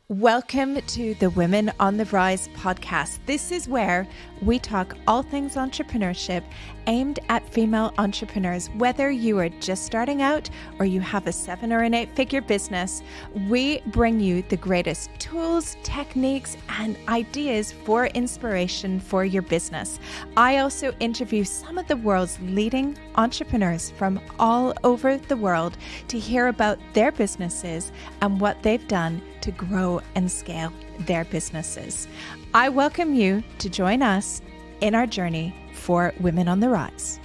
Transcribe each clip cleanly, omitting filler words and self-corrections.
Welcome to the Women on the Rise podcast. This is where we talk all things entrepreneurship aimed at female entrepreneurs. Whether you are just starting out or you have a 7 or an 8-figure business, we bring you the greatest tools, techniques, and ideas for inspiration for your business. I also interview some of the world's leading entrepreneurs from all over the world to hear about their businesses and what they've done to grow and scale their businesses. I welcome you to join us in our journey for Women on the Rise.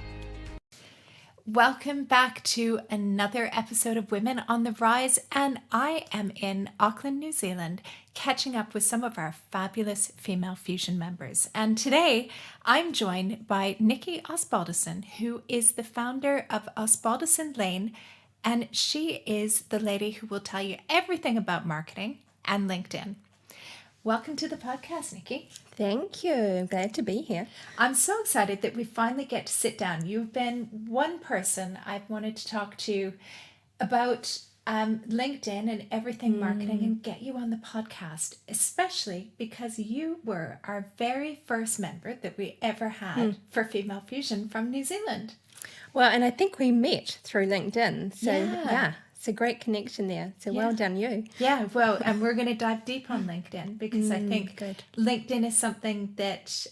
Welcome back to another episode of Women on the Rise, and I am in Auckland, New Zealand, catching up with some of our fabulous female fusion members. And today I'm joined by Nicki Osbaldiston, who is the founder of Osbaldiston Lane, and she is the lady who will tell you everything about marketing and LinkedIn. Welcome to the podcast, Nicki. Thank you. I'm glad to be here. I'm so excited that we finally get to sit down. You've been one person I've wanted to talk to about LinkedIn and everything marketing and get you on the podcast, especially because you were our very first member that we ever had for Female Fusion from New Zealand. Well, and I think we met through LinkedIn. So yeah, it's a great connection there. So well done you. Yeah, well, and we're going to dive deep on LinkedIn because I think LinkedIn is something that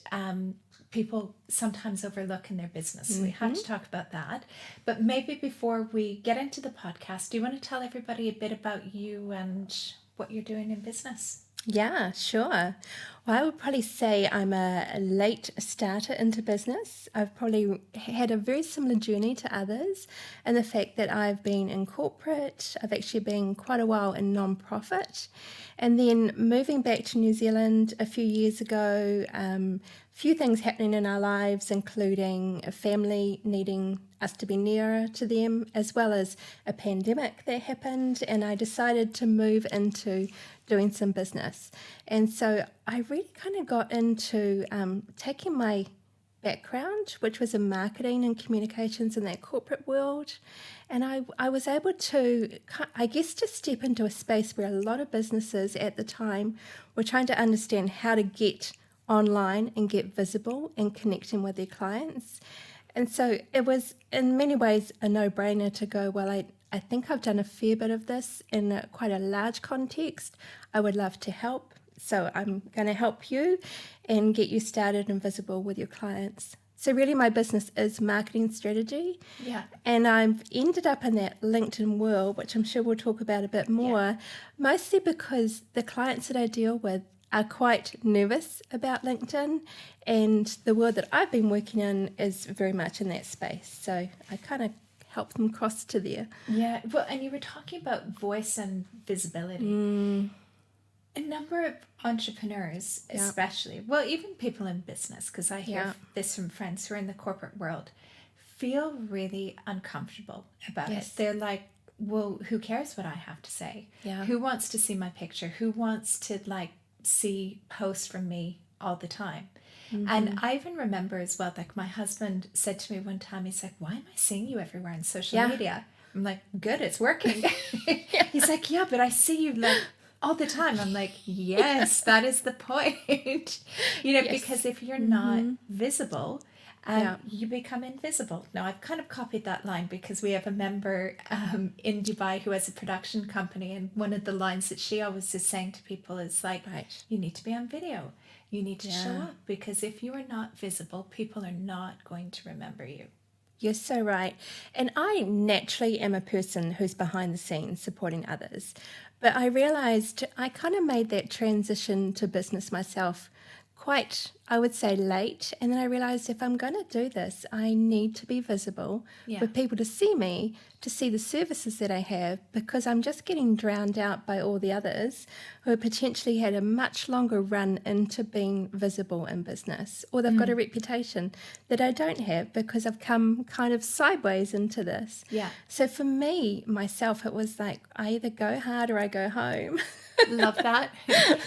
people sometimes overlook in their business. So we have to talk about that. But maybe before we get into the podcast, do you want to tell everybody a bit about you and what you're doing in business? Yeah, sure. Well, I would probably say I'm a late starter into business. I've probably had a very similar journey to others, and the fact that I've been in corporate, I've actually been quite a while in non-profit, and then moving back to New Zealand a few years ago, few things happening in our lives, including a family needing us to be nearer to them, as well as a pandemic that happened, and I decided to move into doing some business. And so I really kind of got into taking my background, which was in marketing and communications in that corporate world, and I was able to, I guess, to step into a space where a lot of businesses at the time were trying to understand how to get online and get visible and connecting with their clients. And so it was in many ways a no-brainer to go, well, I think I've done a fair bit of this in quite a large context. I would love to help. So I'm going to help you and get you started and visible with your clients. So really my business is marketing strategy. Yeah. And I've ended up in that LinkedIn world, which I'm sure we'll talk about a bit more, mostly because the clients that I deal with are quite nervous about LinkedIn, and the world that I've been working in is very much in that space. So I kind of help them cross to there. Yeah, well, and you were talking about voice and visibility. A number of entrepreneurs, especially, well, even people in business, because I hear this from friends who are in the corporate world, feel really uncomfortable about it. They're like, well, who cares what I have to say? Yeah. Who wants to see my picture? Who wants to see posts from me all the time? And I even remember as well, like my husband said to me one time, he's like, why am I seeing you everywhere on social media? I'm like, good, it's working. He's like, yeah, but I see you all the time. I'm like, yes, that is the point. Because if you're not visible, you become invisible. Now, I've kind of copied that line because we have a member in Dubai who has a production company, and one of the lines that she always is saying to people is like, you need to be on video. You need to show up, because if you are not visible, people are not going to remember you. You're so right. And I naturally am a person who's behind the scenes supporting others. But I realized I kind of made that transition to business myself quite, I would say, late. And then I realized if I'm going to do this, I need to be visible for people to see me, to see the services that I have, because I'm just getting drowned out by all the others who potentially had a much longer run into being visible in business, or they've got a reputation that I don't have because I've come kind of sideways into this. Yeah. So for me, myself, it was like, I either go hard or I go home. Love that.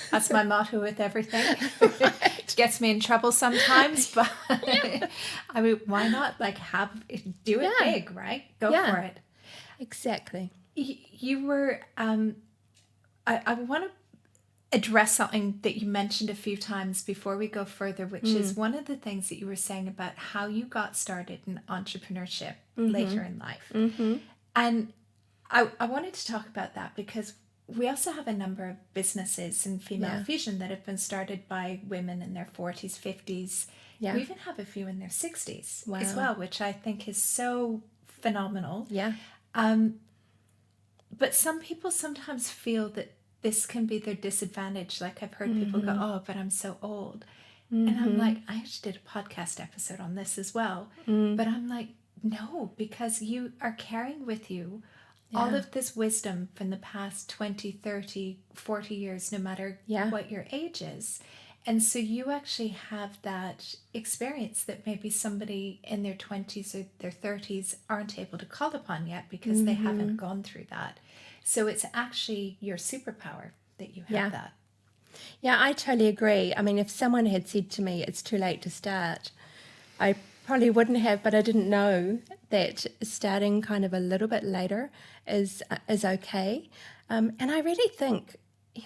That's my motto with everything. It gets me in trouble sometimes, but I mean, why not do it big, right? Go for it. Exactly. You were, I want to address something that you mentioned a few times before we go further, which is one of the things that you were saying about how you got started in entrepreneurship later in life. And I wanted to talk about that because we also have a number of businesses in female fusion that have been started by women in their 40s, 50s. We even have a few in their 60s as well, which I think is so phenomenal. But some people sometimes feel that this can be their disadvantage. Like I've heard people go, oh, but I'm so old. And I'm like, I actually did a podcast episode on this as well. But I'm like, no, because you are carrying with you all of this wisdom from the past 20, 30, 40 years, no matter what your age is. And so you actually have that experience that maybe somebody in their 20s or their 30s aren't able to call upon yet because they haven't gone through that. So it's actually your superpower that you have that. Yeah, I totally agree. I mean, if someone had said to me, it's too late to start, I probably wouldn't have, but I didn't know that starting kind of a little bit later is okay. And I really think,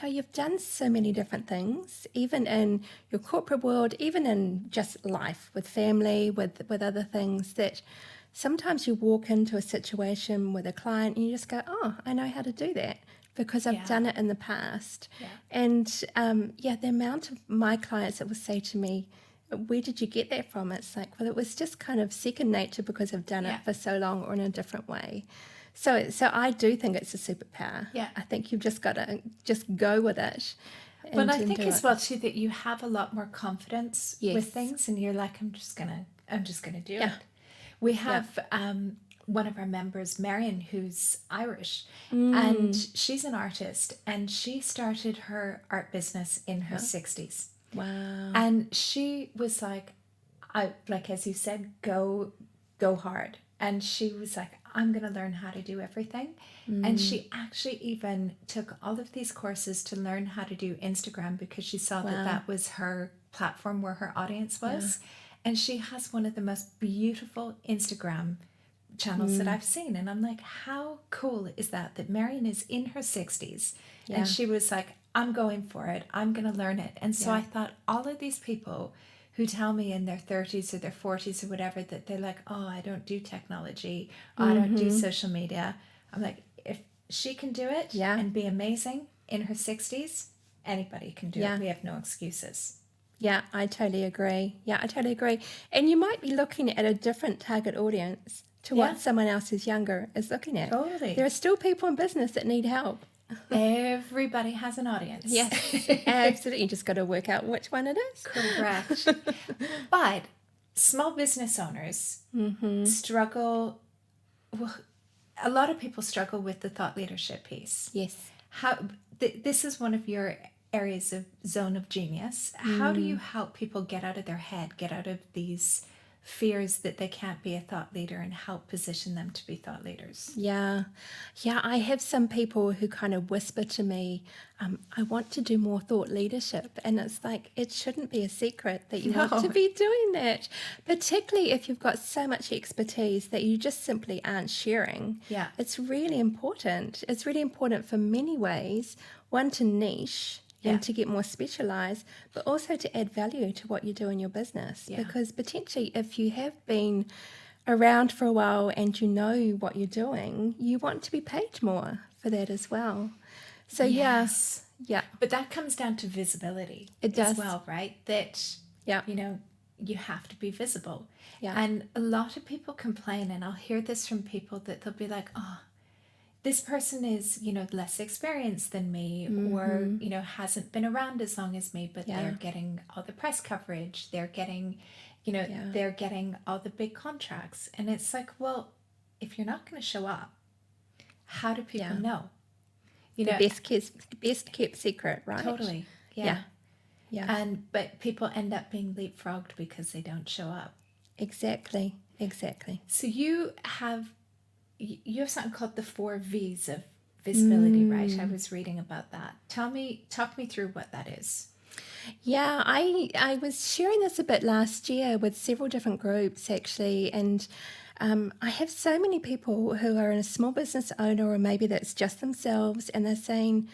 you've done so many different things, even in your corporate world, even in just life with family, with other things, that sometimes you walk into a situation with a client and you just go, oh, I know how to do that because I've done it in the past. And the amount of my clients that will say to me, where did you get that from? It's like, well, it was just kind of second nature because I've done it for so long or in a different way. So I do think it's a superpower. I think you've just got to just go with it. But I think as well too that you have a lot more confidence with things, and you're like, I'm just gonna do it. We have one of our members, Marion, who's Irish, and she's an artist, and she started her art business in her 60s. Wow. And she was like, as you said, go hard. And she was like, I'm going to learn how to do everything. And she actually even took all of these courses to learn how to do Instagram because she saw that was her platform where her audience was. And she has one of the most beautiful Instagram channels that I've seen. And I'm like, how cool is that Marion is in her 60s and she was like, I'm going for it. I'm going to learn it. And so I thought all of these people who tell me in their 30s or their 40s or whatever that they're like, oh, I don't do technology. I don't do social media. I'm like, if she can do it and be amazing in her 60s, anybody can do it. We have no excuses. Yeah, I totally agree. And you might be looking at a different target audience to what someone else who's younger is looking at. Totally. There are still people in business that need help. Everybody has an audience. Yes, absolutely. You just got to work out which one it is. Correct. But small business owners struggle. Well, a lot of people struggle with the thought leadership piece. Yes. This is one of your areas of zone of genius. How do you help people get out of their head, get out of these fears that they can't be a thought leader and help position them to be thought leaders? Yeah, I have some people who kind of whisper to me, I want to do more thought leadership. And it's like, it shouldn't be a secret that you want to be doing that, particularly if you've got so much expertise that you just simply aren't sharing. Yeah. It's really important. It's really important for many ways. One, to niche and to get more specialized, but also to add value to what you do in your business. Because potentially if you have been around for a while and you know what you're doing, you want to be paid more for that as well. So yes. But that comes down to visibility. It does. As well, right? That, you have to be visible. Yeah. And a lot of people complain, and I'll hear this from people that they'll be like, oh, this person is, less experienced than me or, hasn't been around as long as me, but they're getting all the press coverage. They're getting, they're getting all the big contracts. And it's like, well, if you're not going to show up, how do people know? Best kept secret, right? Totally. Yeah. But people end up being leapfrogged because they don't show up. Exactly. So you have something called the 4 V's of visibility, right? I was reading about that. Talk me through what that is. Yeah, I was sharing this a bit last year with several different groups actually, and I have so many people who are a small business owner, or maybe that's just themselves, and they're saying,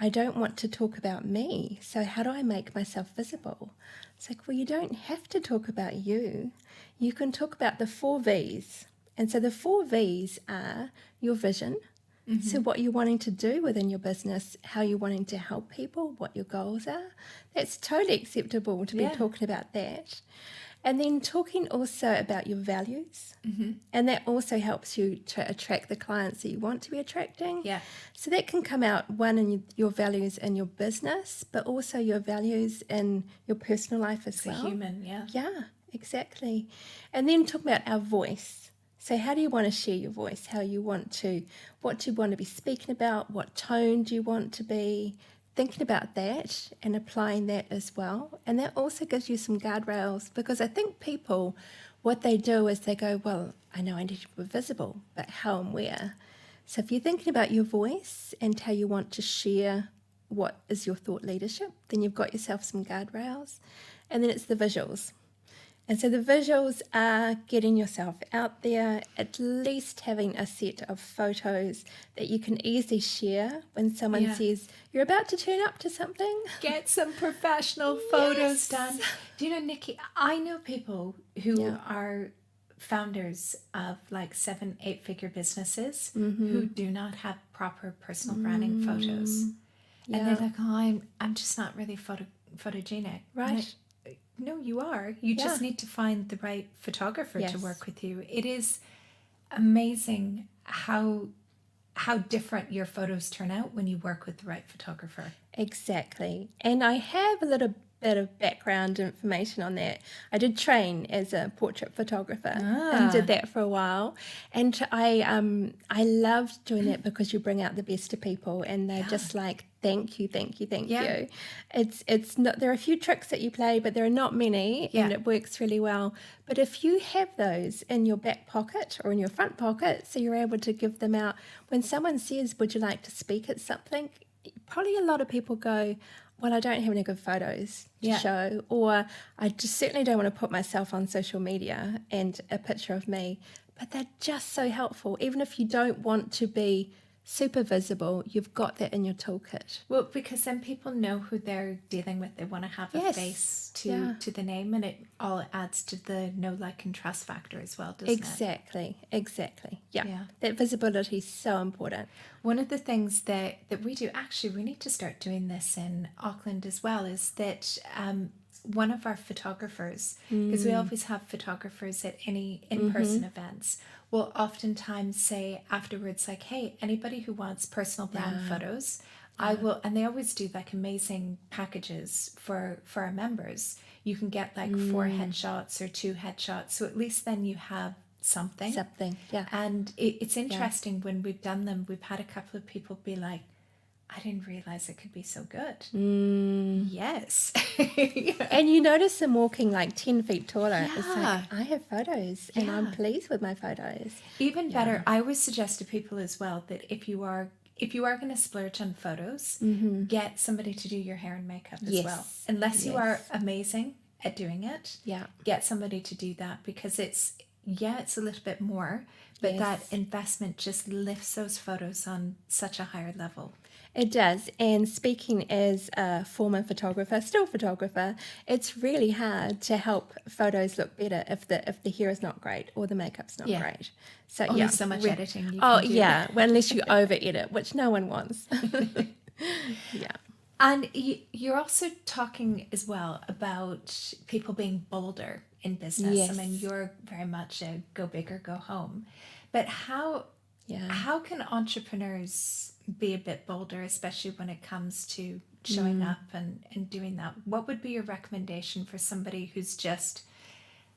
I don't want to talk about me. So how do I make myself visible? It's like, well, you don't have to talk about you. You can talk about the 4 V's. And so the 4 V's are your vision. So what you're wanting to do within your business, how you're wanting to help people, what your goals are. That's totally acceptable to be talking about that. And then talking also about your values. And that also helps you to attract the clients that you want to be attracting. Yeah. So that can come out, one, in your values in your business, but also your values in your personal life as well. As a human, yeah. Yeah, exactly. And then talk about our voice. So how do you want to share your voice? What do you want to be speaking about? What tone do you want to be? Thinking about that and applying that as well. And that also gives you some guardrails, because I think people, what they do is they go, well, I know I need to be visible, but how and where? So if you're thinking about your voice and how you want to share what is your thought leadership, then you've got yourself some guardrails. And then it's the visuals. And so the visuals are getting yourself out there, at least having a set of photos that you can easily share when someone says, you're about to turn up to something. Get some professional photos done. Do you know, Nicki, I know people who are founders of like 7-8 figure businesses who do not have proper personal branding photos. And they're like, oh, I'm just not really photogenic. Right. No, you are. You just need to find the right photographer to work with you. It is amazing how different your photos turn out when you work with the right photographer. Exactly. And I have a little bit of background information on that. I did train as a portrait photographer and did that for a while. And I loved doing that because you bring out the best of people, and they're just like, thank you. It's not, there are a few tricks that you play, but there are not many, and it works really well. But if you have those in your back pocket or in your front pocket, so you're able to give them out when someone says, would you like to speak at something? Probably a lot of people go, well, I don't have any good photos to show, or I just certainly don't want to put myself on social media and a picture of me. But they're just so helpful. Even if you don't want to be super visible, you've got that in your toolkit. Well, because then people know who they're dealing with. They want to have a face to the name, and it all adds to the know, like, and trust factor as well, doesn't it? Exactly. Yeah. That visibility is so important. One of the things that we do, actually, we need to start doing this in Auckland as well, is that one of our photographers, because we always have photographers at any in-person events, will oftentimes say afterwards, like, hey, anybody who wants personal brand photos, I will, and they always do like amazing packages for our members. You can get like 4 headshots or 2 headshots, so at least then you have something. And it's interesting, when we've done them, we've had a couple of people be like, I didn't realize it could be so good. Yes. And you notice them walking like 10 feet taller. It's like, I have photos and I'm pleased with my photos. Even better, I always suggest to people as well that if you are going to splurge on photos, get somebody to do your hair and makeup as well. Unless you are amazing at doing it, get somebody to do that, because it's a little bit more, but that investment just lifts those photos on such a higher level. It does. And speaking as a former photographer, still photographer, it's really hard to help photos look better if the hair is not great or the makeup's not great. So there's so much editing you can do. Well, unless you over edit, which no one wants. And you're also talking as well about people being bolder in business. I mean, you're very much a go big or go home. But how can entrepreneurs be a bit bolder, especially when it comes to showing up and doing that? What would be your recommendation for somebody who's just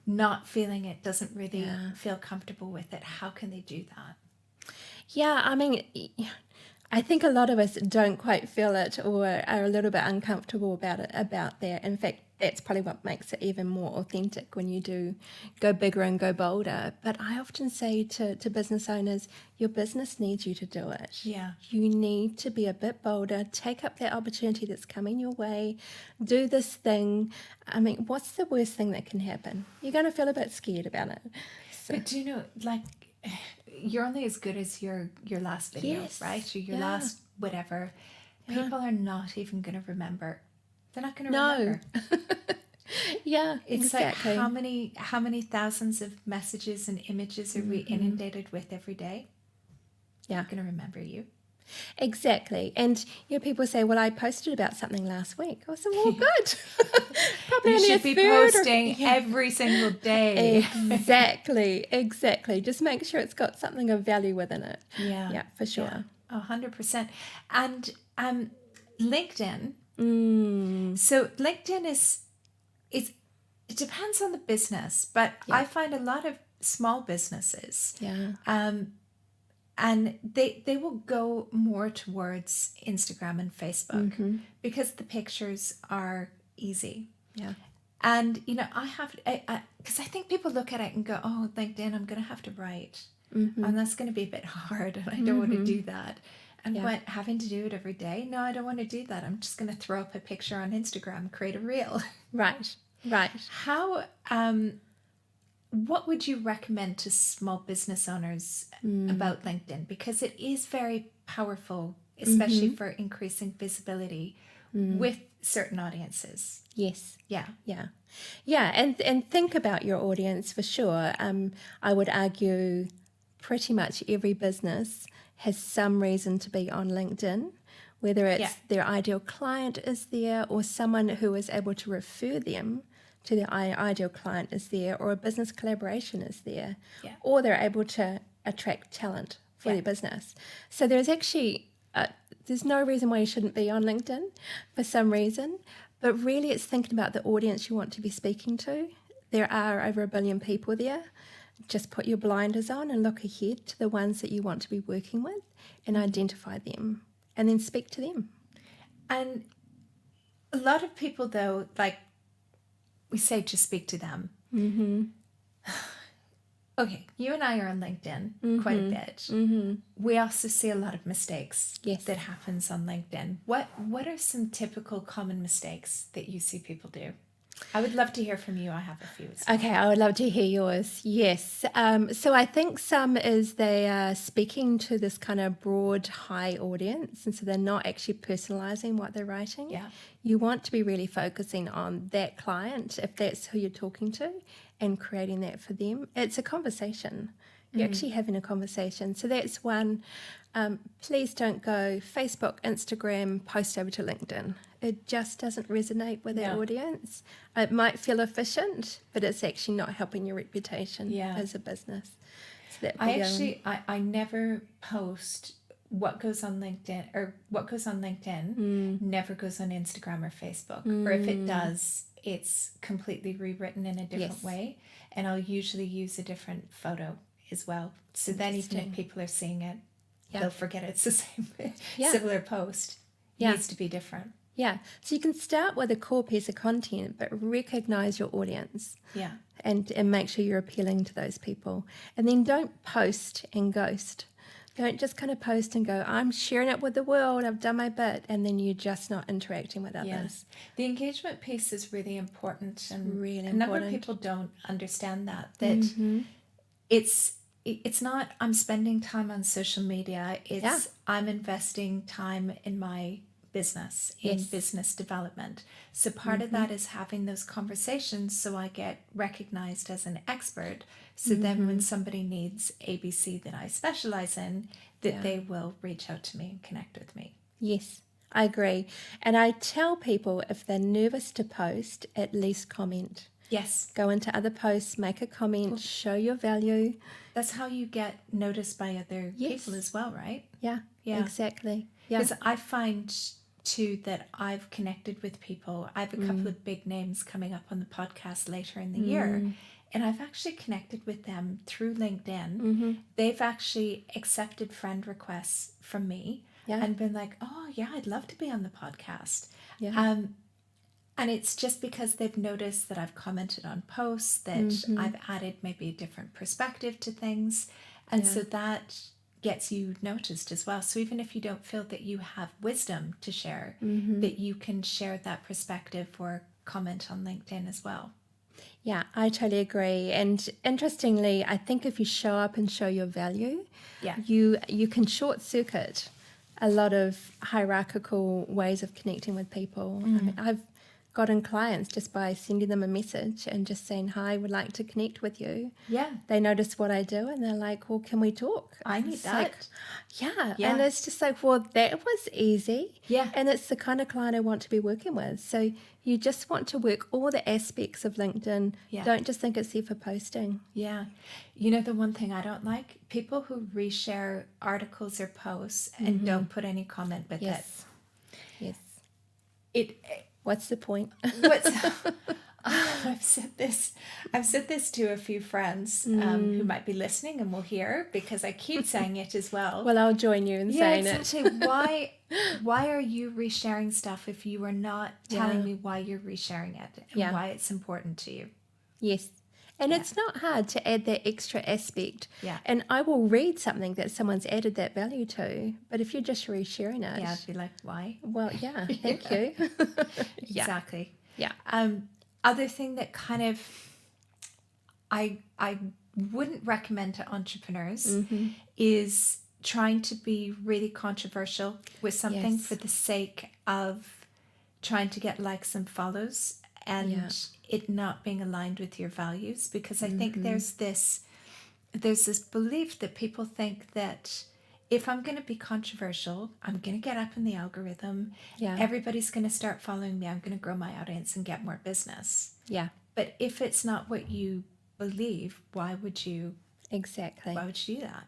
not feeling it, doesn't really feel comfortable with it? How can they do that? Yeah, I mean, I think a lot of us don't quite feel it, or are a little bit uncomfortable about that. In fact, that's probably what makes it even more authentic when you do go bigger and go bolder. But I often say to business owners, your business needs you to do it. Yeah. You need to be a bit bolder, take up that opportunity that's coming your way, do this thing. I mean, what's the worst thing that can happen? You're going to feel a bit scared about it. So. But do you know, like, you're only as good as your last video, right? Or your last whatever. people are not even going to remember. They're not going to No. remember. Yeah, It's exactly. like how many thousands of messages and images are we inundated with every day? Yeah. Not going to remember you. Exactly. And people say, well, I posted about something last week. I said, well, good. Probably You only should a be third posting every single day. Exactly. Just make sure it's got something of value within it. Yeah, for sure. Yeah, 100%. And LinkedIn. So LinkedIn is it depends on the business, but I find a lot of small businesses, and they will go more towards Instagram and Facebook because the pictures are easy. Yeah. And I have because I think people look at it and go, oh, LinkedIn, I'm going to have to write, and that's going to be a bit hard, and I don't want to do that. And what, having to do it every day? No, I don't want to do that. I'm just going to throw up a picture on Instagram, create a reel. Right. How what would you recommend to small business owners about LinkedIn? Because it is very powerful, especially for increasing visibility with certain audiences. Yes. Yeah. And think about your audience for sure. I would argue pretty much every business has some reason to be on LinkedIn, whether it's their ideal client is there or someone who is able to refer them to their ideal client is there, or a business collaboration is there, or they're able to attract talent for their business. So there's actually there's no reason why you shouldn't be on LinkedIn for some reason, but really it's thinking about the audience you want to be speaking to. There are over 1 billion people there. Just put your blinders on and look ahead to the ones that you want to be working with and identify them and then speak to them. And a lot of people, though, like we say, just speak to them. Okay, you and I are on LinkedIn quite a bit. We also see a lot of mistakes that happens on LinkedIn. What are some typical common mistakes that you see people do? I would love to hear from you. I have a few as well. Okay, I would love to hear yours. Yes. So I think some is they are speaking to this kind of broad, high audience, and so they're not actually personalizing what they're writing. Yeah. You want to be really focusing on that client, if that's who you're talking to, and creating that for them. It's a conversation. You're actually having a conversation. So that's one. Please don't go Facebook, Instagram, post over to LinkedIn. It just doesn't resonate with that audience. It might feel efficient, but it's actually not helping your reputation as a business. So I never post what goes on LinkedIn, or what goes on LinkedIn never goes on Instagram or Facebook. Or if it does, it's completely rewritten in a different way. And I'll usually use a different photo as well. So then even if people are seeing it, they'll forget it's the same similar post. It needs to be different. Yeah. So you can start with a core piece of content, but recognize your audience. Yeah. And make sure you're appealing to those people. And then don't post and ghost. Don't just kind of post and go, I'm sharing it with the world, I've done my bit, and then you're just not interacting with others. Yes. The engagement piece is really important, and really a number of people don't understand that it's not I'm spending time on social media, it's I'm investing time in my business, in business development. So part of that is having those conversations so I get recognized as an expert. So then when somebody needs ABC that I specialize in, that they will reach out to me and connect with me. Yes, I agree. And I tell people if they're nervous to post, at least comment. Yes. Go into other posts, make a comment, show your value. That's how you get noticed by other people as well, right? Yeah, exactly. Yeah. Because I find too that I've connected with people. I have a couple of big names coming up on the podcast later in the year, and I've actually connected with them through LinkedIn. They've actually accepted friend requests from me and been like, oh yeah, I'd love to be on the podcast. And it's just because they've noticed that I've commented on posts, that I've added maybe a different perspective to things, and so that gets you noticed as well. So even if you don't feel that you have wisdom to share, that you can share that perspective or comment on LinkedIn as well. Yeah, I totally agree. And interestingly, I think if you show up and show your value, you can short circuit a lot of hierarchical ways of connecting with people. I mean, I've gotten clients just by sending them a message and just saying, hi, would like to connect with you. Yeah. They notice what I do and they're like, well, can we talk? I need It's that. like, yeah. Yeah. And it's just like, well, that was easy. Yeah. And it's the kind of client I want to be working with. So you just want to work all the aspects of LinkedIn. Yeah. Don't just think it's there for posting. Yeah. You know, the one thing I don't like, people who reshare articles or posts and don't put any comment with Yes. Yes. it. What's the point? What's I've said this to a few friends who might be listening and will hear, because I keep saying it as well. Well, I'll join you in saying exactly. Why are you resharing stuff if you are not telling me why you're resharing it and why it's important to you? Yes. And it's not hard to add that extra aspect. Yeah. And I will read something that someone's added that value to. But if you're just resharing it. Yeah, I'd be like, why? Well, yeah, thank you. Exactly. Yeah. Other thing that kind of I wouldn't recommend to entrepreneurs is trying to be really controversial with something for the sake of trying to get likes and follows and it not being aligned with your values, because I think there's this belief that people think that if I'm going to be controversial, I'm going to get up in the algorithm. Yeah. Everybody's going to start following me. I'm going to grow my audience and get more business. Yeah. But if it's not what you believe, why would you do that?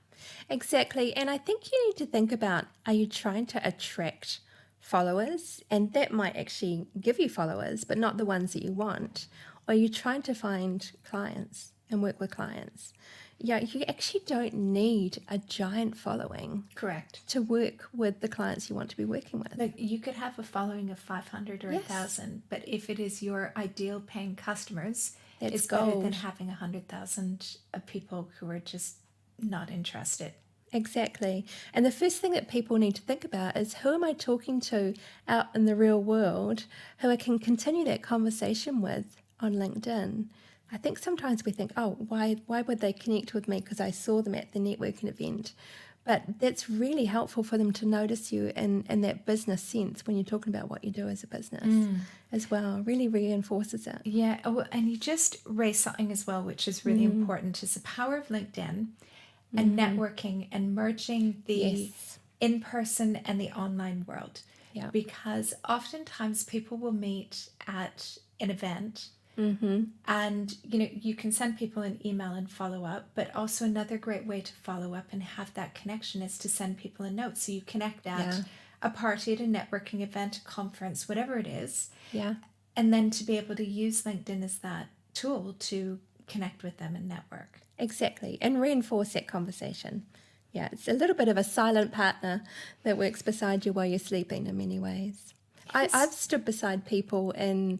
Exactly. And I think you need to think about, are you trying to attract followers? And that might actually give you followers, but not the ones that you want. Or are you trying to find clients and work with clients? Yeah, you actually don't need a giant following. Correct. To work with the clients you want to be working with. Like, you could have a following of 500 or 1,000, but if it is your ideal paying customers, it's better than having 100,000 of people who are just not interested. Exactly. And the first thing that people need to think about is, who am I talking to out in the real world who I can continue that conversation with on LinkedIn? I think sometimes we think, oh, why would they connect with me because I saw them at the networking event? But that's really helpful for them to notice you in that business sense when you're talking about what you do as a business as well. Really reinforces it. Yeah. Oh, and you just raised something as well, which is really important, is the power of LinkedIn and networking and merging the in-person and the online world. Yeah. Because oftentimes people will meet at an event and, you know, you can send people an email and follow up, but also another great way to follow up and have that connection is to send people a note. So you connect at a party, at a networking event, a conference, whatever it is. Yeah. And then to be able to use LinkedIn as that tool to connect with them and network. Exactly. And reinforce that conversation. Yeah, it's a little bit of a silent partner that works beside you while you're sleeping in many ways. Yes. I've stood beside people in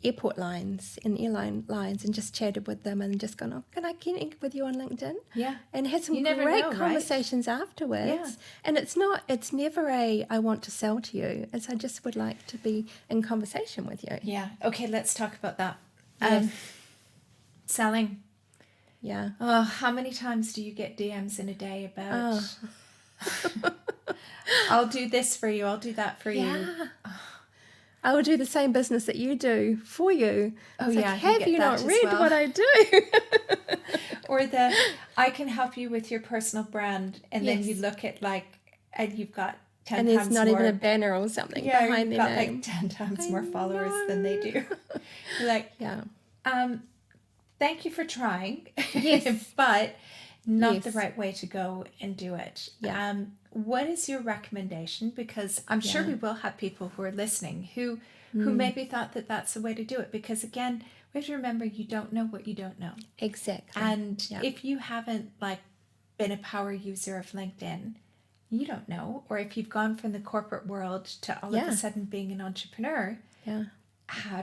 airport lines, in airline lines, and just chatted with them and just gone, oh, can I connect with you on LinkedIn? Yeah. And had some great conversations afterwards. Yeah. And it's never I want to sell to you. It's I just would like to be in conversation with you. Yeah. Okay, let's talk about that. Selling. Yeah. Oh, how many times do you get DMs in a day about, I'll do this for you, I'll do that for you. I will do the same business that you do for you. Oh, yeah. Like, have you not read what I do? Or I can help you with your personal brand. And then you look at and you've got 10 and times more. And there's not even a banner or something behind their name. You've got like 10 times more followers than they do. Thank you for trying. Yes. But not the right way to go and do it. Yeah. What is your recommendation? Because I'm sure we will have people who are listening who maybe thought that that's the way to do it. Because again, we have to remember, you don't know what you don't know. Exactly. And if you haven't been a power user of LinkedIn, you don't know. Or if you've gone from the corporate world to all of a sudden being an entrepreneur, how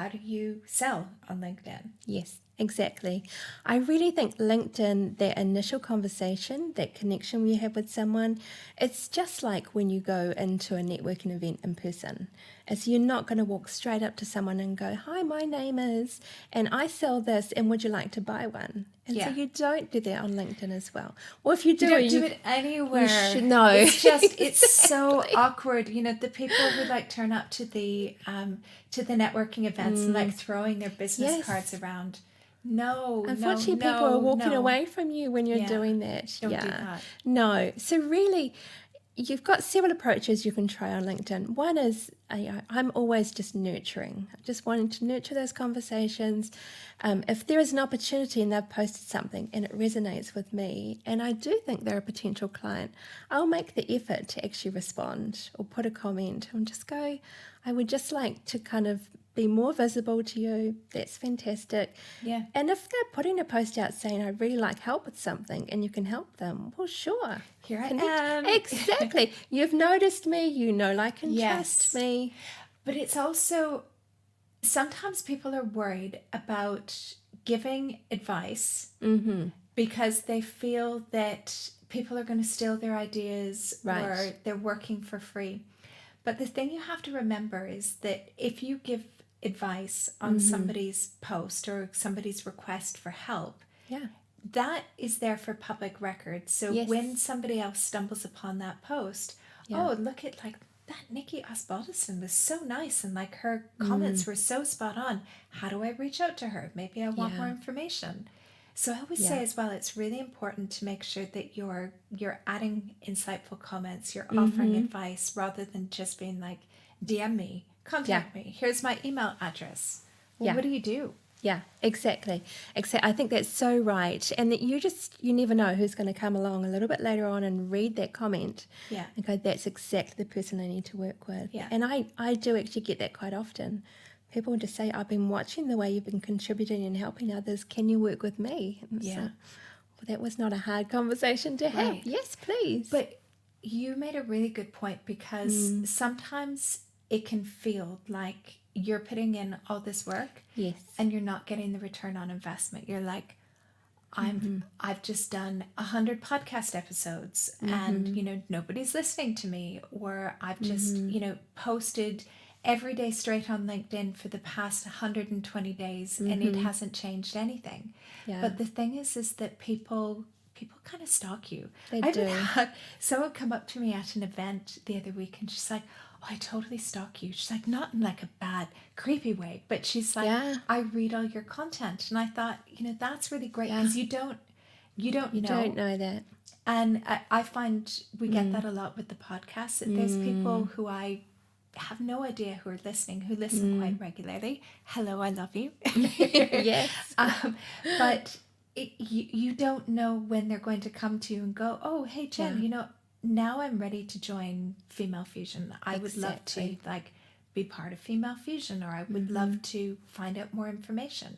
do you sell on LinkedIn? Yes. Exactly. I really think LinkedIn, that initial conversation, that connection you have with someone, it's just like when you go into a networking event in person. As you're not going to walk straight up to someone and go, hi, my name is, and I sell this, and would you like to buy one? And so Yeah. you don't do that on LinkedIn as well. Or if you do, You don't do it anywhere. You should know. It's just it's so Exactly. awkward. You know, the people who like turn up to the networking events and like throwing their business Yes. cards around. No, Unfortunately, no, people are walking no. away from you when you're Yeah. doing that. Don't do Yeah. that. No. So really, you've got several approaches you can try on LinkedIn. One is I'm always just nurturing, just wanting to nurture those conversations. If there is an opportunity and they've posted something and it resonates with me, and I do think they're a potential client, I'll make the effort to actually respond or put a comment and just go, I would just like to kind of be more visible to you. That's fantastic. Yeah. And if they're putting a post out saying, I'd really like help with something and you can help them, well, sure. Here I Connect. am. Exactly. You've noticed me, you know, like and Yes. trust me. But it's also sometimes people are worried about giving advice because they feel that people are going to steal their ideas or they're working for free. But the thing you have to remember is that if you give advice on somebody's post or somebody's request for help, that is there for public record. So when somebody else stumbles upon that post, oh, look at like that Nicki Osbaldiston was so nice and like her comments were so spot on. How do I reach out to her? Maybe I want more information. So I always say as well, it's really important to make sure that you're adding insightful comments, you're offering advice rather than just being like, DM me, contact me, here's my email address. Well, what do you do? Yeah, exactly. I think that's so right. And that you never know who's going to come along a little bit later on and read that comment. Yeah. And go, that's exactly the person I need to work with. Yeah. And I do actually get that quite often. People will just say, I've been watching the way you've been contributing and helping others. Can you work with me? And so, well, that was not a hard conversation to have. Right. Yes, please. But you made a really good point because sometimes it can feel like you're putting in all this work and you're not getting the return on investment. You're like, I've just done 100 podcast episodes and, you know, nobody's listening to me, or I've just, you know, posted every day straight on LinkedIn for the past 120 days and it hasn't changed anything. But the thing is that people kind of stalk you. I even had someone come up to me at an event the other week and she's like, oh, I totally stalk you. She's like, not in like a bad, creepy way, but she's like, I read all your content. And I thought, you know, that's really great because you don't know that. And I find we get that a lot with the podcast, that there's people who I have no idea who are listening, who listen quite regularly. Hello, I love you. Yes. But you don't know when they're going to come to you and go, oh, hey, Jen, you know, now I'm ready to join Female Fusion. I would love to like be part of Female Fusion, or I would love to find out more information.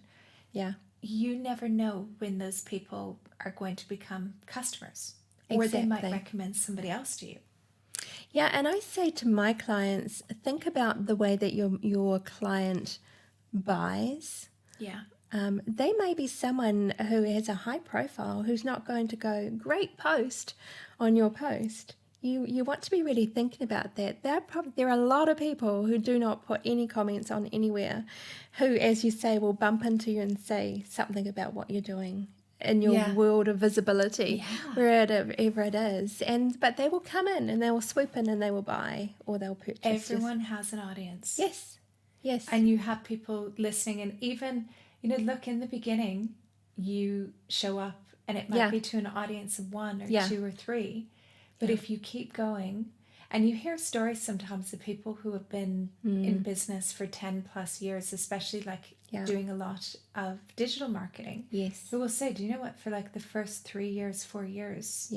Yeah. You never know when those people are going to become customers, or they might recommend somebody else to you. Yeah, and I say to my clients, think about the way that your client buys. Yeah. They may be someone who has a high profile who's not going to go, great post on your post. You want to be really thinking about that. There are a lot of people who do not put any comments on anywhere, who, as you say, will bump into you and say something about what you're doing in your world of visibility, wherever it is. But they will come in and they will swoop in and they will buy, or they'll purchase. Everyone has an audience. Yes. And you have people listening, and even, you know, look, in the beginning, you show up and it might be to an audience of 1 or 2 or 3. But if you keep going, and you hear stories sometimes of people who have been in business for 10 plus years, especially like doing a lot of digital marketing. Yes. Who will say, do you know what, for like the first 3 years, 4 years,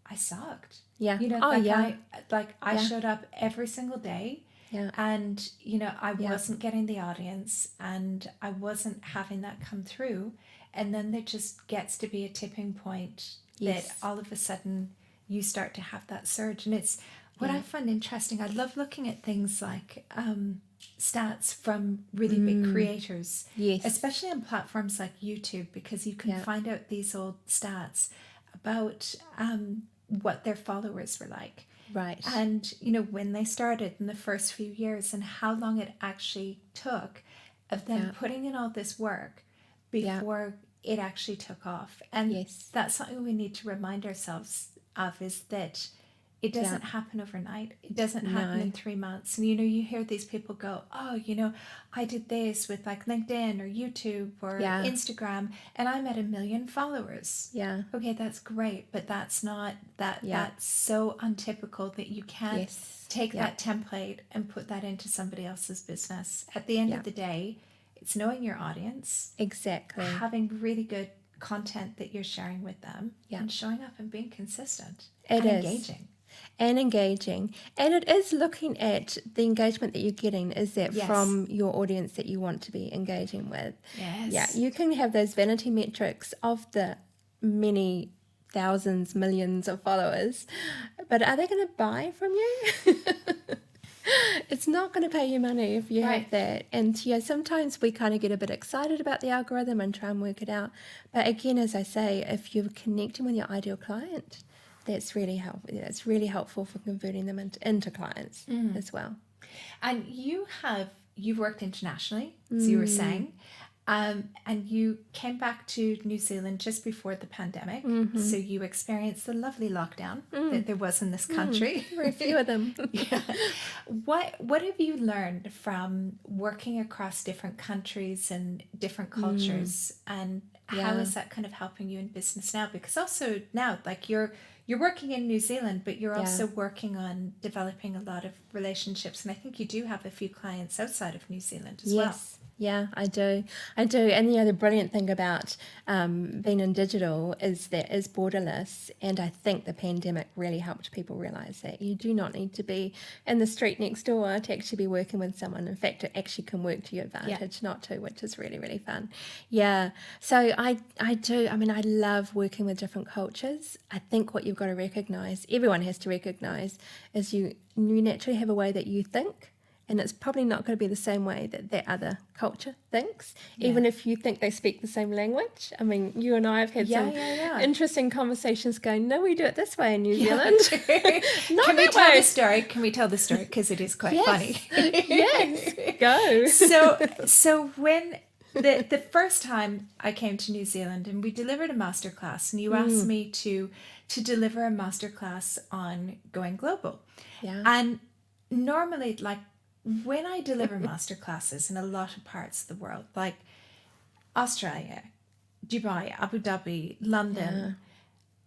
I sucked. Yeah. You know, I showed up every single day. Yeah. And, you know, I wasn't getting the audience and I wasn't having that come through. And then there just gets to be a tipping point that all of a sudden you start to have that surge. And it's what I find interesting. I love looking at things like stats from really big creators, especially on platforms like YouTube, because you can find out these old stats about what their followers were like. Right. And, you know, when they started in the first few years and how long it actually took of them putting in all this work before it actually took off. And Yes. that's something we need to remind ourselves of, is that it doesn't happen overnight. It doesn't happen in 3 months. And, you hear these people go, oh, I did this with like LinkedIn or YouTube or Instagram, and I'm at 1 million followers. Yeah. Okay, that's great. But that's not that. That's so untypical that you can't take that template and put that into somebody else's business. At the end of the day, it's knowing your audience. Exactly. Having really good content that you're sharing with them and showing up and being consistent engaging. And engaging. And it is looking at the engagement that you're getting. Is that from your audience that you want to be engaging with? Yes. Yeah, you can have those vanity metrics of the many thousands, millions of followers, but are they going to buy from you? It's not going to pay you money if you have that. And sometimes we kind of get a bit excited about the algorithm and try and work it out. But again, as I say, if you're connecting with your ideal client, that's really helpful. It's really helpful for converting them into clients as well. And you've worked internationally, as you were saying, and you came back to New Zealand just before the pandemic. So you experienced the lovely lockdown that there was in this country. Very few of them. What have you learned from working across different countries and different cultures, and how is that kind of helping you in business now? Because also now, like you're working in New Zealand, but you're also working on developing a lot of relationships. And I think you do have a few clients outside of New Zealand as well. Yeah, I do. And the brilliant thing about being in digital is that it's borderless. And I think the pandemic really helped people realize that you do not need to be in the street next door to actually be working with someone. In fact, it actually can work to your advantage, not to, which is really, really fun. Yeah. So I do. I mean, I love working with different cultures. I think what you've got to recognize, everyone has to recognize, is you naturally have a way that you think. And it's probably not going to be the same way that that other culture thinks, even if you think they speak the same language. I mean, you and I have had some interesting conversations going, no, we do it this way in New Zealand. Can we tell the story? Can we tell the story? Because it is quite funny. Yes, go. So when the first time I came to New Zealand and we delivered a masterclass, and you asked me to deliver a masterclass on going global. Yeah. And normally, like, when I deliver masterclasses in a lot of parts of the world, like Australia, Dubai, Abu Dhabi, London,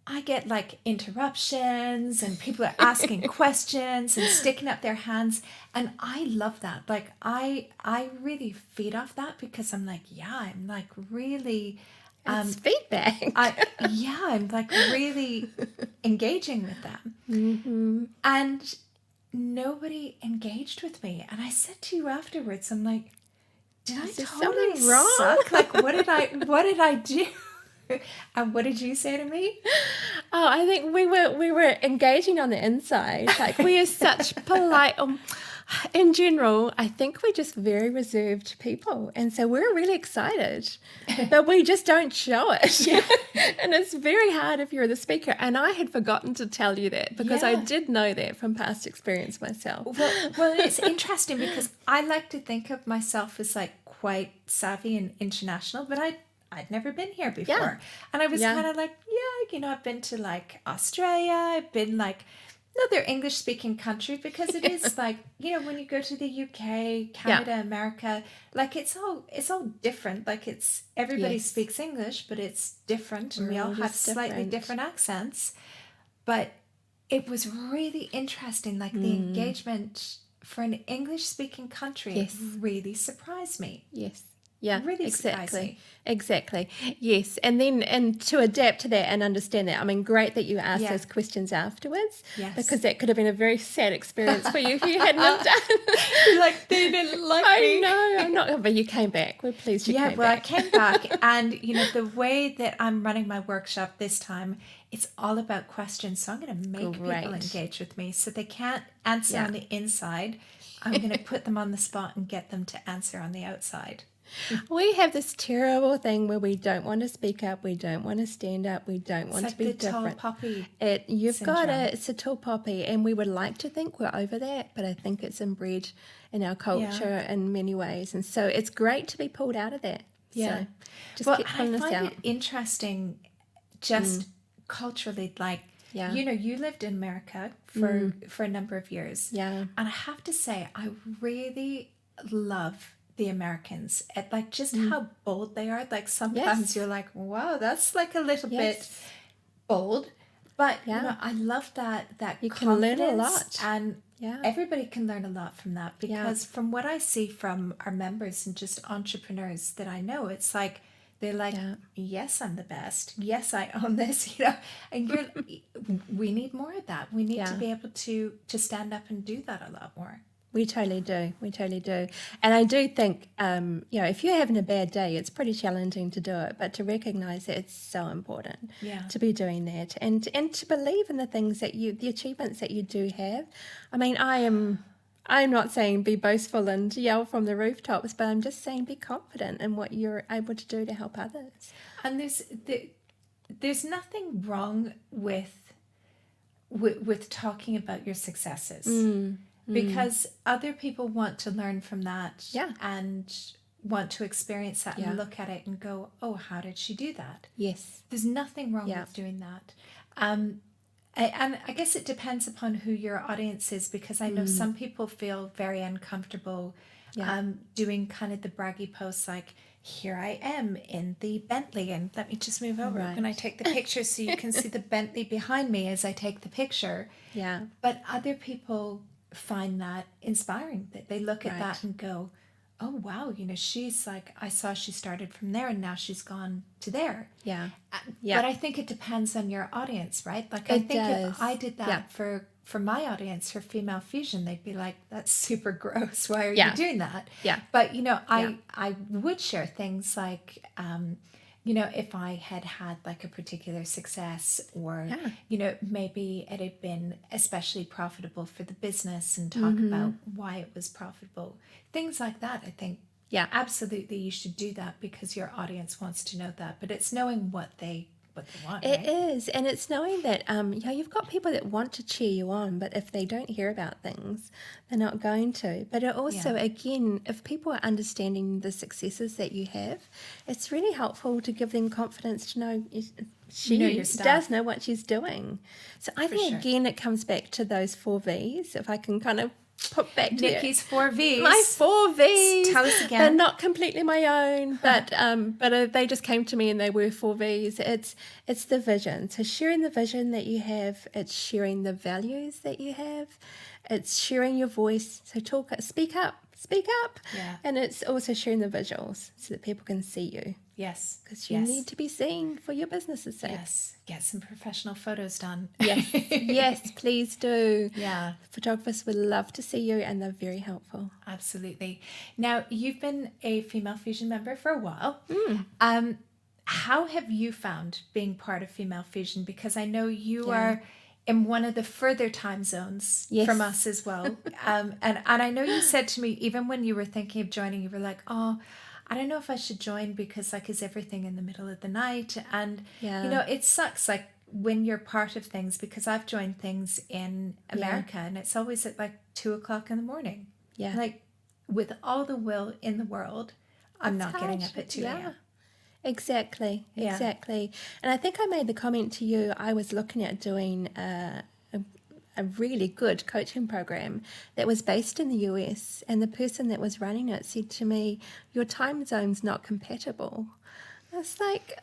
I get like interruptions and people are asking questions and sticking up their hands. And I love that. Like I really feed off that, because I'm like, I'm like really... It's feedback. I'm like really engaging with them. And nobody engaged with me. And I said to you afterwards, I'm like, did I totally suck? Like, what did I do? And what did you say to me? Oh, I think we were engaging on the inside. Like, we are such polite. In general, I think we're just very reserved people. And so we're really excited, but we just don't show it. And it's very hard if you're the speaker. And I had forgotten to tell you that, because I did know that from past experience myself. Well, it's interesting, because I like to think of myself as like quite savvy and international, but I'd never been here before. And I was kind of like, I've been to like Australia, I've been like another English speaking country, because it is like, when you go to the UK, Canada, America, like it's all different. Like everybody speaks English, but it's different, and we all have slightly different accents. But it was really interesting, like the engagement for an English speaking country really surprised me. Yeah, really exactly. Yes. And to adapt to that and understand that, I mean, great that you asked those questions afterwards, because that could have been a very sad experience for you if you hadn't have done. Like, they didn't like me. I know, I'm not, but you came back. We're pleased you came back. I came back, and the way that I'm running my workshop this time, it's all about questions. So I'm going to make people engage with me, so they can't answer on the inside. I'm going to put them on the spot and get them to answer on the outside. We have this terrible thing where we don't want to speak up, we don't want to stand up, we don't want to be different. Tall poppy You've got it. It's a tall poppy, and we would like to think we're over that, but I think it's inbred in our culture in many ways, and so it's great to be pulled out of that. So just Well, keep I pulling us find out. it interesting just culturally, like, Yeah. you know, you lived in America for a number of years. Yeah. And I have to say, I really love the Americans at like just how bold they are. Like sometimes Yes. you're like, wow, that's like a little bit Yes. bold. But you Yeah. know, I love that You can learn a confidence, lot. and Yeah. everybody can learn a lot from that, Yeah. because from what I see from our members and just entrepreneurs that I know, it's like they're like, Yeah. yes, I'm the best. Yes, I own this, you know. And you're we need more of that. We need to Yeah. be able to stand up and do that a lot more. We totally do. We totally do. And I do think, you know, if you're having a bad day, it's pretty challenging to do it, but to recognize that it's so important Yeah. to be doing that, and to believe in the things that the achievements that you do have. I mean, I'm not saying be boastful and yell from the rooftops, but I'm just saying be confident in what you're able to do to help others. And there's nothing wrong with talking about your successes, because other people want to learn from that. Yeah. And want to experience that Yeah. and look at it and go, oh, how did she do that? Yes. There's nothing wrong Yeah. with doing that. And I guess it depends upon who your audience is, because I know some people feel very uncomfortable doing kind of the braggy posts like, here I am in the Bentley, and let me just move over Right. when I take the picture so you can see the Bentley behind me as I take the picture. Yeah. But other people find that inspiring, that they look at Right. that and go, oh, wow, you know, she's like, I saw she started from there and now she's gone to there. Yeah. But I think it depends on your audience, right? Like, I It think does. if I did that for my audience, for female fusion, they'd be like, that's super gross. Why are you doing that? Yeah. But, you know, I would share things like, you know, if I had like a particular success, or, you know, maybe it had been especially profitable for the business, and talk about why it was profitable. Things like that, I think. Yeah. Absolutely, you should do that because your audience wants to know that. But it's knowing what they want. It right? is, and it's knowing that yeah, you've got people that want to cheer you on, but if they don't hear about things, they're not going to. But it also, again, if people are understanding the successes that you have, it's really helpful to give them confidence to know she You know your stuff. does know what she's doing. So I think sure. again, it comes back to those 4 V's. If I can kind of put back to Nicki's 4 V's. my 4 V's. Tell us again. They're not completely my own, but they just came to me and they were 4 V's. It's the vision. So sharing the vision that you have. It's sharing the values that you have. It's sharing your voice. So speak up. Yeah. And it's also sharing the visuals so that people can see you. Yes. Because you need to be seen for your business's sake. Yes. Get some professional photos done. Yes. Yes, please do. Yeah. Photographers would love to see you, and they're very helpful. Absolutely. Now, you've been a Female Fusion member for a while. How have you found being part of Female Fusion? Because I know you are in one of the further time zones from us as well. And I know you said to me, even when you were thinking of joining, you were like, oh, I don't know if I should join because, like, is everything in the middle of the night? And, you know, it sucks, like, when you're part of things, because I've joined things in America and it's always at like 2:00 in the morning. Yeah. Like, with all the will in the world, I'm not getting up at 2 a.m. Yeah. Exactly. Yeah. Exactly. And I think I made the comment to you, I was looking at doing a really good coaching program that was based in the US, and the person that was running it said to me, your time zone's not compatible. I was like,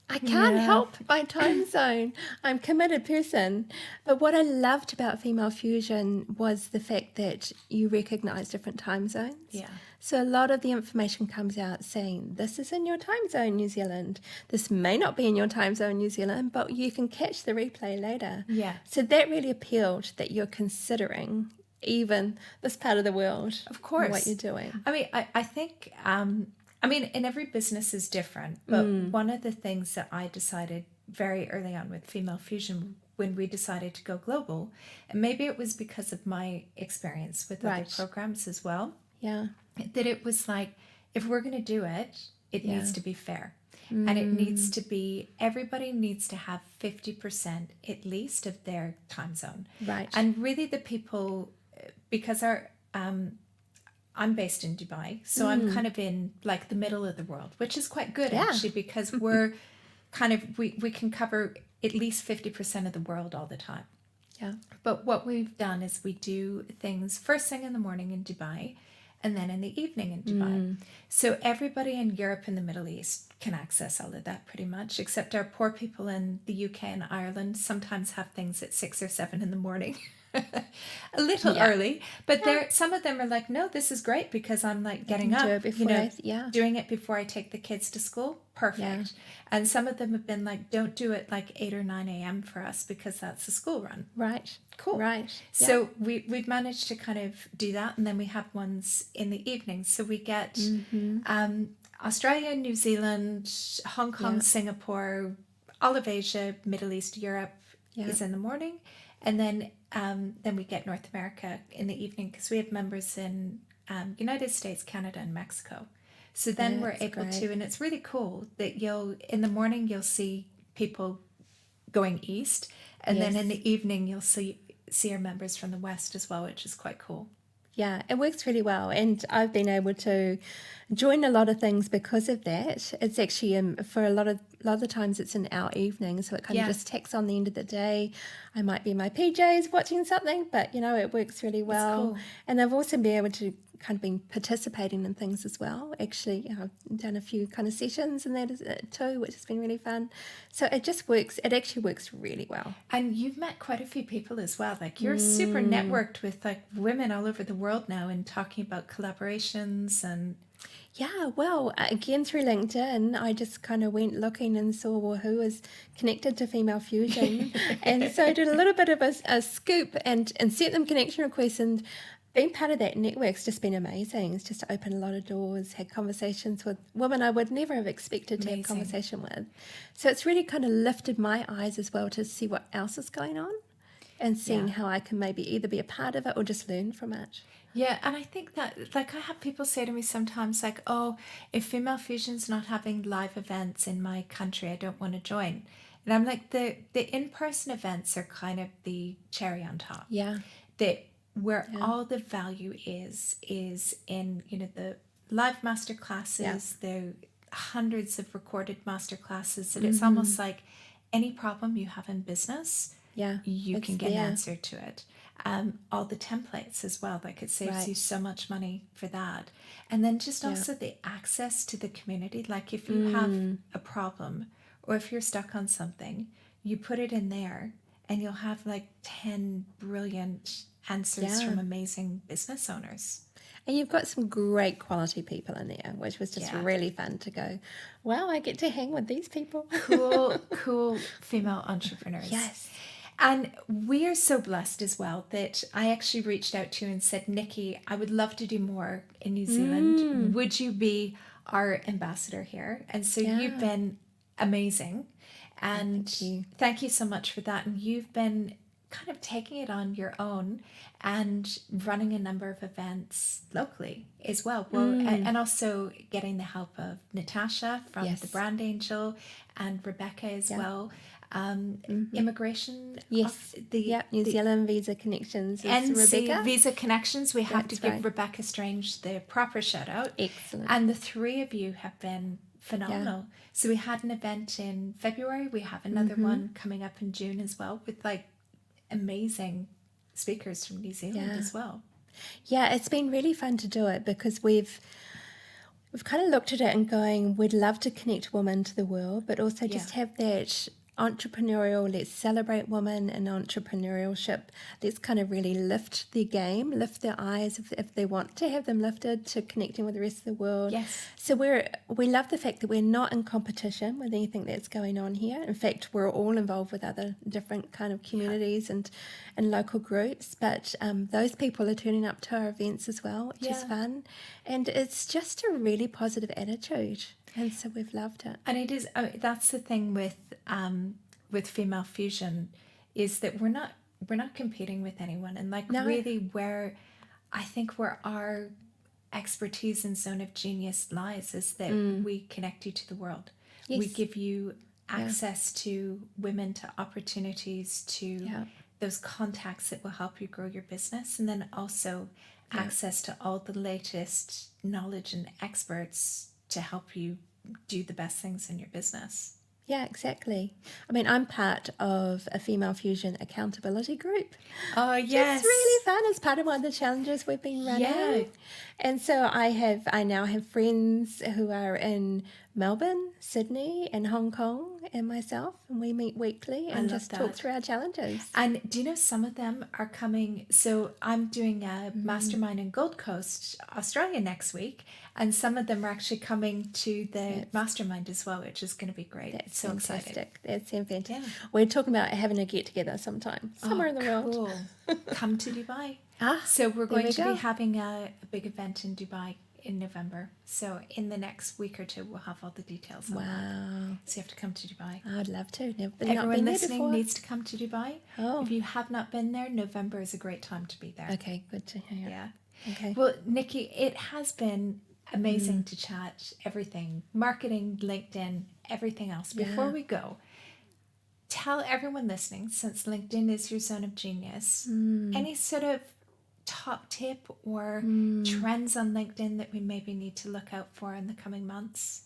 I can't help my time zone. I'm a committed person. But what I loved about Female Fusion was the fact that you recognize different time zones. Yeah. So a lot of the information comes out saying, this is in your time zone, New Zealand. This may not be in your time zone, New Zealand, but you can catch the replay later. Yeah. So that really appealed, that you're considering even this part of the world. Of course. What you're doing. I mean, I think, I mean, and every business is different, but one of the things that I decided very early on with Female Fusion, when we decided to go global, and maybe it was because of my experience with other programs as well, that it was like, if we're going to do it, it needs to be fair. And it needs to be, everybody needs to have 50% at least of their time zone. Right. And really the people, because I'm based in Dubai, so I'm kind of in like the middle of the world, which is quite good actually, because we're kind of, we can cover at least 50% of the world all the time. Yeah. But what we've done is we do things first thing in the morning in Dubai and then in the evening in Dubai. So everybody in Europe and the Middle East can access all of that pretty much, except our poor people in the UK and Ireland sometimes have things at 6 or 7 in the morning. A little early, but there some of them are like, no, this is great because I'm like getting do up, it before doing it before I take the kids to school. Perfect. And some of them have been like, don't do it like 8 or 9 a.m. for us because that's the school run. Right. Cool. Right. So we've managed to kind of do that, and then we have ones in the evening. So we get Australia, New Zealand, Hong Kong, Singapore, all of Asia, Middle East, Europe is in the morning, and then we get North America in the evening because we have members in United States, Canada, and Mexico. So then we're able to, and it's really cool that in the morning you'll see people going east, and then in the evening you'll see our members from the west as well, which is quite cool. Yeah, it works really well, and I've been able to join a lot of things because of that. It's actually for a lot of times it's in our evening, so it kind of just tacks on the end of the day. I might be in my PJs watching something, but it works really well. Cool. And I've also been able to kind of been participating in things as well. Actually, I've done a few kind of sessions and that too, which has been really fun. So it just works. It actually works really well. And you've met quite a few people as well. Like you're super networked with like women all over the world now, and talking about collaborations and. Yeah, well, again through LinkedIn, I just kind of went looking and saw who was connected to Female Fusion, and so I did a little bit of a scoop and sent them connection requests, and being part of that network's just been amazing. It's just opened a lot of doors, had conversations with women I would never have expected to have conversation with. So it's really kind of lifted my eyes as well to see what else is going on and seeing how I can maybe either be a part of it or just learn from it. Yeah, and I think that, like, I have people say to me sometimes, like, oh, if Female Fusion's not having live events in my country, I don't want to join. And I'm like, the in-person events are kind of the cherry on top. Yeah. Where all the value is in, the live master classes, the hundreds of recorded master classes, and it's almost like any problem you have in business, you can get an answer to it. All the templates as well, like it saves you so much money for that. And then just also the access to the community. Like if you have a problem or if you're stuck on something, you put it in there and you'll have like 10 brilliant answers from amazing business owners. And you've got some great quality people in there, which was just really fun to go, wow, I get to hang with these people. Cool female entrepreneurs. Yes. And we are so blessed as well that I actually reached out to you and said, Nicki, I would love to do more in New Zealand. Would you be our ambassador here? And so you've been amazing. And thank you so much for that. And you've been kind of taking it on your own and running a number of events locally as well. And also getting the help of Natasha from the Brand Angel and Rebecca as well. Immigration. New Zealand Visa Connections is NC Rebecca. Visa Connections. We have to give Rebecca Strange the proper shout out. Excellent. And the three of you have been phenomenal. So we had an event in February. We have another one coming up in June as well with like amazing speakers from New Zealand as well. Yeah, it's been really fun to do it because we've kind of looked at it and going, we'd love to connect women to the world, but also just have that entrepreneurial, let's celebrate women and entrepreneurship. Let's kind of really lift their game, lift their eyes if they want to have them lifted to connecting with the rest of the world. Yes. So we love the fact that we're not in competition with anything that's going on here. In fact, we're all involved with other different kind of communities and local groups, but those people are turning up to our events as well, which is fun. And it's just a really positive attitude. And so we've loved it. And it is, that's the thing with Female Fusion is that we're not competing with anyone. And like really where I think where our expertise and zone of genius lies is that we connect you to the world. Yes. We give you access to women, to opportunities, to those contacts that will help you grow your business. And then also access to all the latest knowledge and experts to help you do the best things in your business. Yeah, exactly. I mean, I'm part of a Female Fusion accountability group. Oh, yes. It's really fun. It's part of one of the challenges we've been running. Yeah. And so I now have friends who are in Melbourne, Sydney, and Hong Kong, and myself, and we meet weekly and just talk through our challenges. And do you know some of them are coming? So I'm doing a mastermind in Gold Coast, Australia next week, and some of them are actually coming to the mastermind as well, which is going to be great. That's so fantastic. Exciting. That's fantastic. Yeah. We're talking about having a get together sometime, somewhere in the world. Cool. Come to Dubai. So we're going to be having a big event in Dubai in November. So in the next week or two, we'll have all the details on that. So you have to come to Dubai. I'd love to. Everyone listening needs to come to Dubai. Oh. If you have not been there, November is a great time to be there. Okay, good to hear. Yeah. Okay. Well, Nicki, it has been amazing to chat everything, marketing, LinkedIn, everything else. Before we go, tell everyone listening, since LinkedIn is your zone of genius, any sort of top tip or trends on LinkedIn that we maybe need to look out for in the coming months?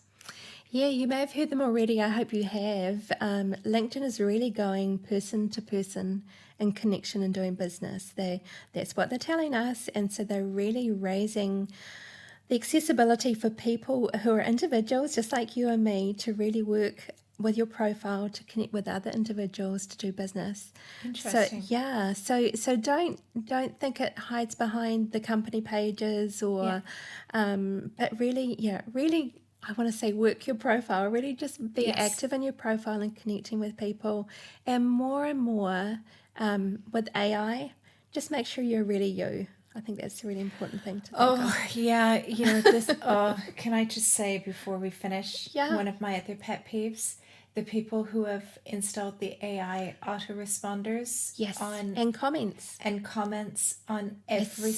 Yeah, you may have heard them already. I hope you have. LinkedIn is really going person to person in connection and doing business. That's what they're telling us. And so they're really raising the accessibility for people who are individuals, just like you and me, to really work with your profile to connect with other individuals to do business. Interesting. So don't think it hides behind the company pages or but really I want to say work your profile. Really just be active in your profile and connecting with people. And more with AI, just make sure you're really you. I think that's a really important thing to think of. Yeah, this can I just say before we finish, one of my other pet peeves, the people who have installed the AI autoresponders and comments on every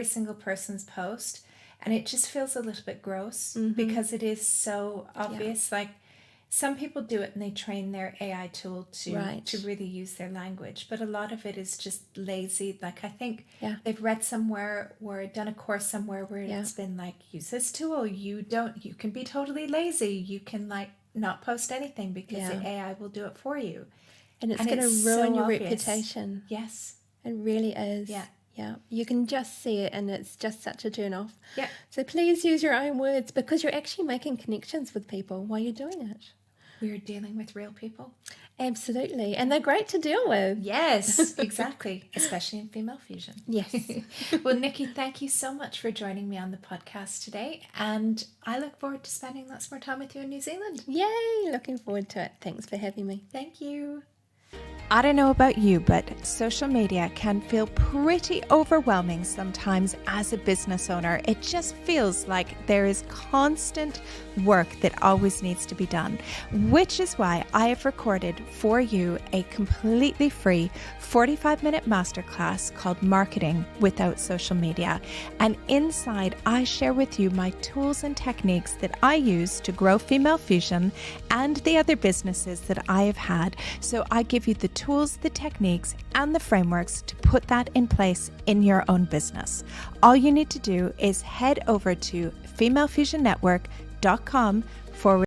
single person's post, and it just feels a little bit gross because it is so obvious. Like, some people do it and they train their AI tool to really use their language, but a lot of it is just lazy. Like, I think they've read somewhere or done a course somewhere where it's been like, use this tool. You can be totally lazy. You can not post anything because the AI will do it for you. And it's going to ruin your obvious. Reputation. Yes. It really is. Yeah. Yeah, you can just see it and it's just such a turn off. Yeah. So please use your own words because you're actually making connections with people while you're doing it. We're dealing with real people. Absolutely. And they're great to deal with. Yes, exactly. Especially in Female Fusion. Yes. Well, Nicki, thank you so much for joining me on the podcast today. And I look forward to spending lots more time with you in New Zealand. Yay. Looking forward to it. Thanks for having me. Thank you. I don't know about you, but social media can feel pretty overwhelming sometimes as a business owner. It just feels like there is constant work that always needs to be done, which is why I have recorded for you a completely free 45-minute masterclass called Marketing Without Social Media. And inside, I share with you my tools and techniques that I use to grow Female Fusion and the other businesses that I have had. So I give you the tools, the techniques, and the frameworks to put that in place in your own business. All you need to do is head over to femalefusionnetwork.com/.